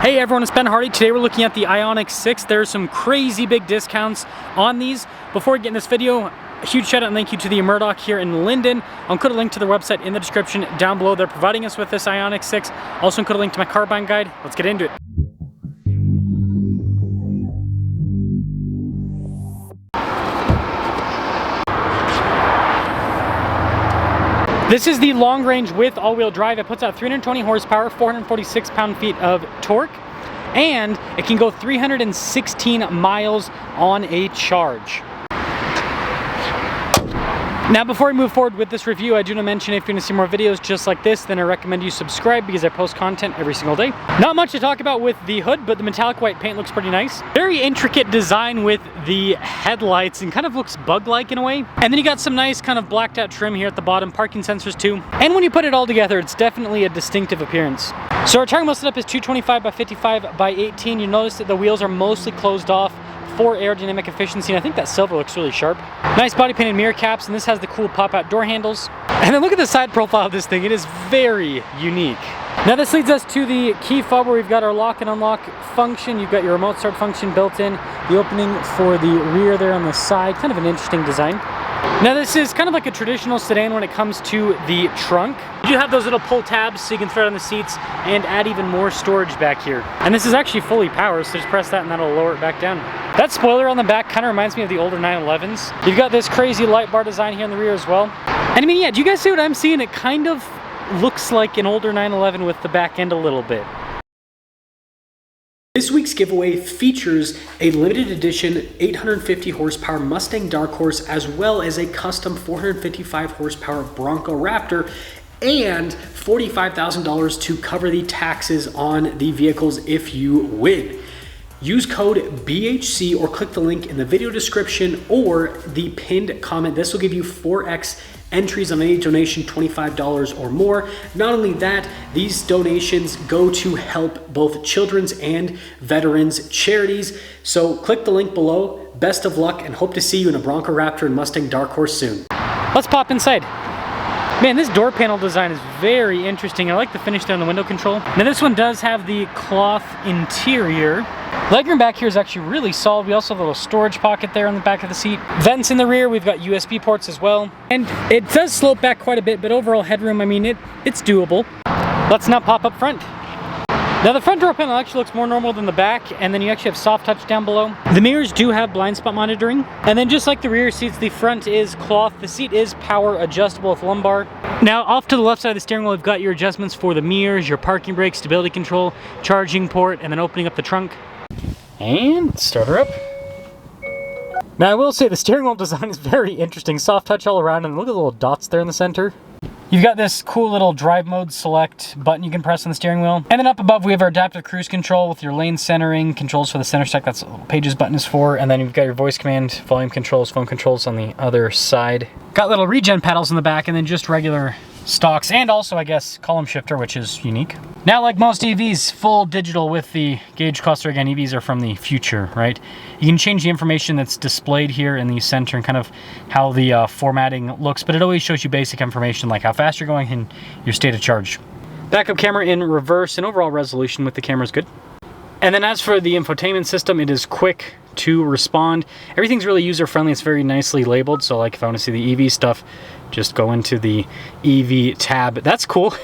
Hey everyone, it's Ben Hardy. Today we're looking at the Ioniq 6. There's some crazy big discounts on these. Before we get in this video, a huge shout out and thank you to the Murdoch here in Linden. I'll include a link to their website in the description down below. They're providing us with this Ioniq 6. Also include a link to my car buying guide. Let's get into it. This is the long range with all-wheel drive. It puts out 320 horsepower, 446 pound-feet of torque, and it can go 316 miles on a charge. Now, before we move forward with this review, I do want to mention if you're going to see more videos just like this, then I recommend you subscribe because I post content every single day. Not much to talk about with the hood, but the metallic white paint looks pretty nice. Very intricate design with the headlights and kind of looks bug-like in a way. And then you got some nice kind of blacked out trim here at the bottom, parking sensors too. And when you put it all together, it's definitely a distinctive appearance. So our tire wheel setup is 225 by 55 by 18. You notice that the wheels are mostly closed off for aerodynamic efficiency, and I think that silver looks really sharp. Nice body painted mirror caps, and this has the cool pop-out door handles. And then look at the side profile of this thing. It is very unique. Now this leads us to the key fob where we've got our lock and unlock function. You've got your remote start function built in, the opening for the rear there on the side. Kind of an interesting design. Now this is kind of like a traditional sedan when it comes to the trunk. You do have those little pull tabs so you can throw it on the seats and add even more storage back here. And this is actually fully powered, so just press that and that'll lower it back down. That spoiler on the back kind of reminds me of the older 911s. You've got this crazy light bar design here in the rear as well. And I mean, yeah, do you guys see what I'm seeing? It kind of looks like an older 911 with the back end a little bit. This week's giveaway features a limited edition 850 horsepower Mustang Dark Horse as well as a custom 455 horsepower Bronco Raptor and $45,000 to cover the taxes on the vehicles if you win. Use code BHC or click the link in the video description or the pinned comment. This will give you 4x entries on any donation $25 or more. Not only that, these donations go to help both children's and veterans charities. So click the link below. Best of luck and hope to see you in a Bronco Raptor and Mustang Dark Horse soon. Let's pop inside. Man, this door panel design is very interesting. I like the finish there on the window control. Now this one does have the cloth interior. Legroom back here is actually really solid. We also have a little storage pocket there on the back of the seat. Vents in the rear, we've got USB ports as well. And it does slope back quite a bit, but overall headroom, I mean, it's doable. Let's now pop up front. Now the front door panel actually looks more normal than the back, and then you actually have soft touch down below. The mirrors do have blind spot monitoring. And then just like the rear seats, the front is cloth. The seat is power adjustable with lumbar. Now off to the left side of the steering wheel, we've got your adjustments for the mirrors, your parking brake, stability control, charging port, and then opening up the trunk. And start her up. Now I will say the steering wheel design is very interesting. Soft touch all around, and look at the little dots there in the center. You've got this cool little drive mode select button you can press on the steering wheel. And then up above we have our adaptive cruise control with your lane centering, controls for the center stack, that's what the little pages button is for. And then you've got your voice command, volume controls, phone controls on the other side. Got little regen pedals in the back and then just regular stocks, and also I guess column shifter, which is unique. Now like most EVs, full digital with the gauge cluster. Again, EVs are from the future, right? You can change the information that's displayed here in the center and kind of how the formatting looks, but it always shows you basic information like how fast you're going and your state of charge. Backup camera in reverse, and overall resolution with the camera is good. And then as for the infotainment system, it is quick to respond. Everything's really user-friendly. It's very nicely labeled. So like if I want to see the EV stuff, just go into the EV tab. That's cool.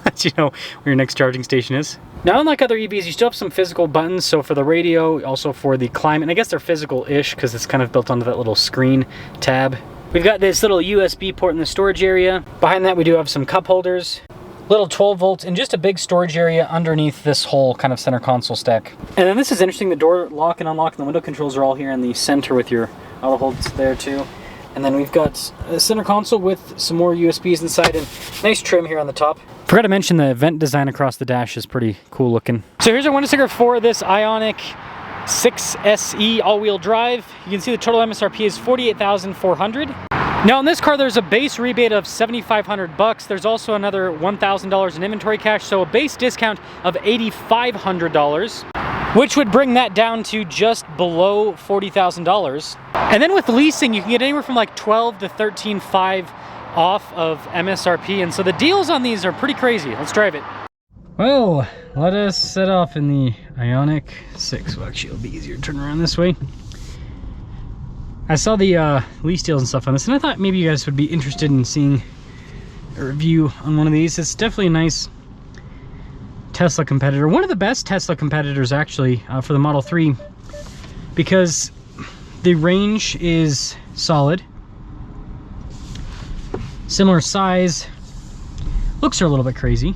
Lets you know where your next charging station is. Now, unlike other EVs, you still have some physical buttons. So for the radio, also for the climate, and I guess they're physical-ish because it's kind of built onto that little screen tab. We've got this little USB port in the storage area. Behind that, we do have some cup holders. Little 12 volt and just a big storage area underneath this whole kind of center console stack. And then this is interesting, the door lock and unlock and the window controls are all here in the center with your auto holds there too. And then we've got a center console with some more USBs inside and nice trim here on the top. Forgot to mention the vent design across the dash is pretty cool looking. So here's our window sticker for this Ioniq 6 SE all-wheel drive. You can see the total MSRP is $48,400. Now in this car, there's a base rebate of $7,500. There's also another $1,000 in inventory cash, so a base discount of $8,500, which would bring that down to just below $40,000. And then with leasing, you can get anywhere from like $12,000 to $13,500 off of MSRP, and so the deals on these are pretty crazy. Let's drive it. Well, let us set off in the Ioniq 6. Well, actually, it'll be easier to turn around this way. I saw the lease deals and stuff on this, and I thought maybe you guys would be interested in seeing a review on one of these. It's definitely a nice Tesla competitor. One of the best Tesla competitors, actually, for the Model 3, because the range is solid. Similar size. Looks are a little bit crazy.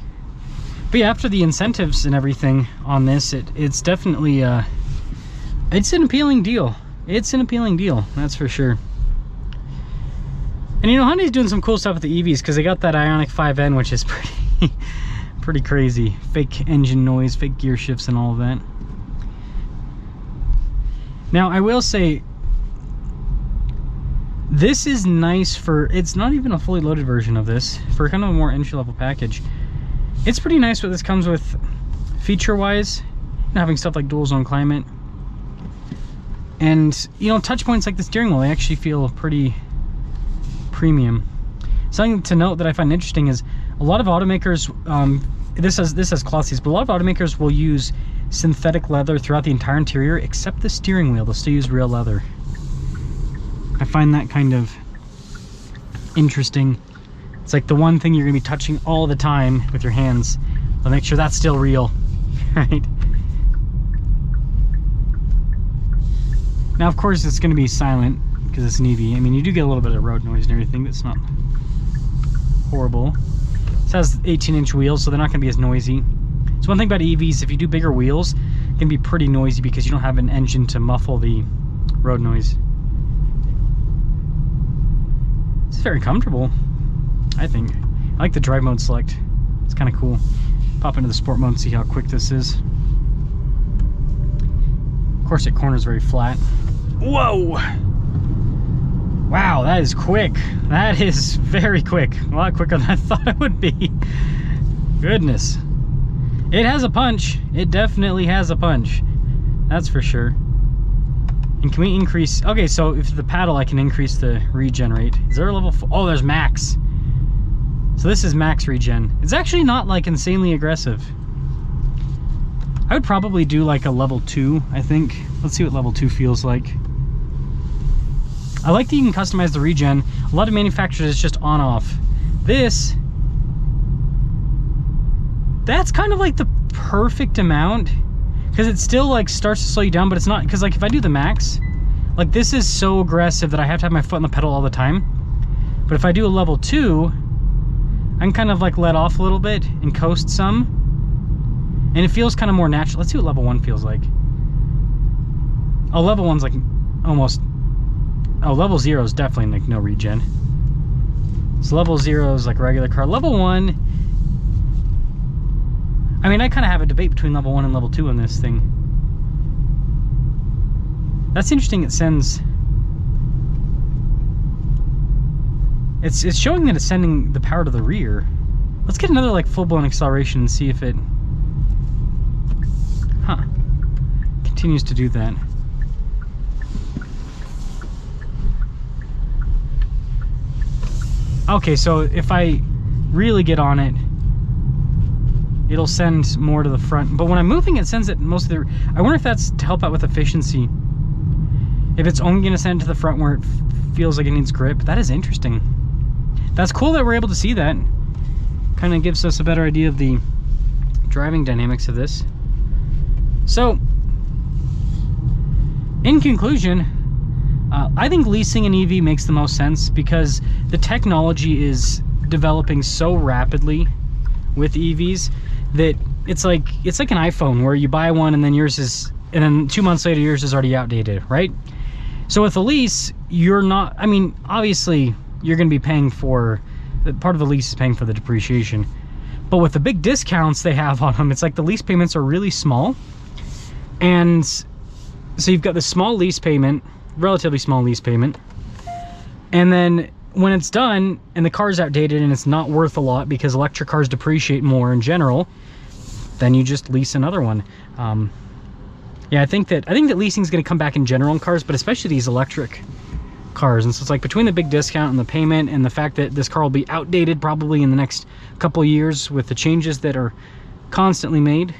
But yeah, after the incentives and everything on this, it's definitely it's an appealing deal. It's an appealing deal, that's for sure. And you know, Hyundai's doing some cool stuff with the EVs because they got that Ioniq 5N, which is pretty crazy. Fake engine noise, fake gear shifts, and all of that. Now, I will say, this is nice for, it's not even a fully loaded version of this, for kind of a more entry-level package. It's pretty nice what this comes with feature-wise, having stuff like dual zone climate. And, you know, touch points like the steering wheel, they actually feel pretty premium. Something to note that I find interesting is a lot of automakers, this has cloth seats, but a lot of automakers will use synthetic leather throughout the entire interior, except the steering wheel. They'll still use real leather. I find that kind of interesting. It's like the one thing you're gonna be touching all the time with your hands. I'll make sure that's still real, right? Now, of course, it's gonna be silent because it's an EV. I mean, you do get a little bit of road noise and everything, but it's not horrible. This has 18-inch wheels, so they're not gonna be as noisy. So one thing about EVs, if you do bigger wheels, it can be pretty noisy because you don't have an engine to muffle the road noise. It's very comfortable, I think. I like the drive mode select. It's kind of cool. Pop into the sport mode and see how quick this is. Of course, it corners very flat. Whoa! Wow, that is quick. That is very quick. A lot quicker than I thought it would be. Goodness. It has a punch. It definitely has a punch. That's for sure. And can we increase? Okay, so if the paddle, I can increase the regen rate. Is there a level 4? Oh, there's max. So this is max regen. It's actually not like insanely aggressive. I would probably do like a level 2, I think. Let's see what level 2 feels like. I like that you can customize the regen. A lot of manufacturers it's just on off. This, that's kind of like the perfect amount, because it still like starts to slow you down, but it's not, because like if I do the max, like this is so aggressive that I have to have my foot on the pedal all the time. But if I do a level 2, I can kind of like let off a little bit and coast some, and it feels kind of more natural. Let's see what level 1 feels like. Oh, level 1's like almost, oh, level 0 is definitely like no regen. So level 0 is like regular car. Level 1, I mean, I kind of have a debate between level 1 and level 2 on this thing. That's interesting. It sends, it's showing that it's sending the power to the rear. Let's get another like full-blown acceleration and see if it continues to do that. Okay, so if I really get on it, it'll send more to the front. But when I'm moving, it sends it most of the... I wonder if that's to help out with efficiency. If it's only going to send to the front where it feels like it needs grip. That is interesting. That's cool that we're able to see that. Kind of gives us a better idea of the driving dynamics of this. So, in conclusion, I think leasing an EV makes the most sense because the technology is developing so rapidly with EVs that it's like an iPhone where you buy one and then yours is, and then 2 months later yours is already outdated, right? So with a lease, you're not, I mean, obviously you're going to be paying for, part of the lease is paying for the depreciation, but with the big discounts they have on them, it's like the lease payments are really small. And so you've got this small lease payment, relatively small lease payment, and then when it's done and the car's outdated and it's not worth a lot because electric cars depreciate more in general, then you just lease another one. Yeah, I think that leasing is going to come back in general in cars, but especially these electric cars. And so it's like between the big discount and the payment and the fact that this car will be outdated probably in the next couple of years with the changes that are constantly made.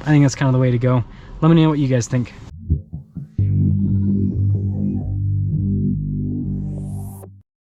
I think that's kind of the way to go. Let me know what you guys think.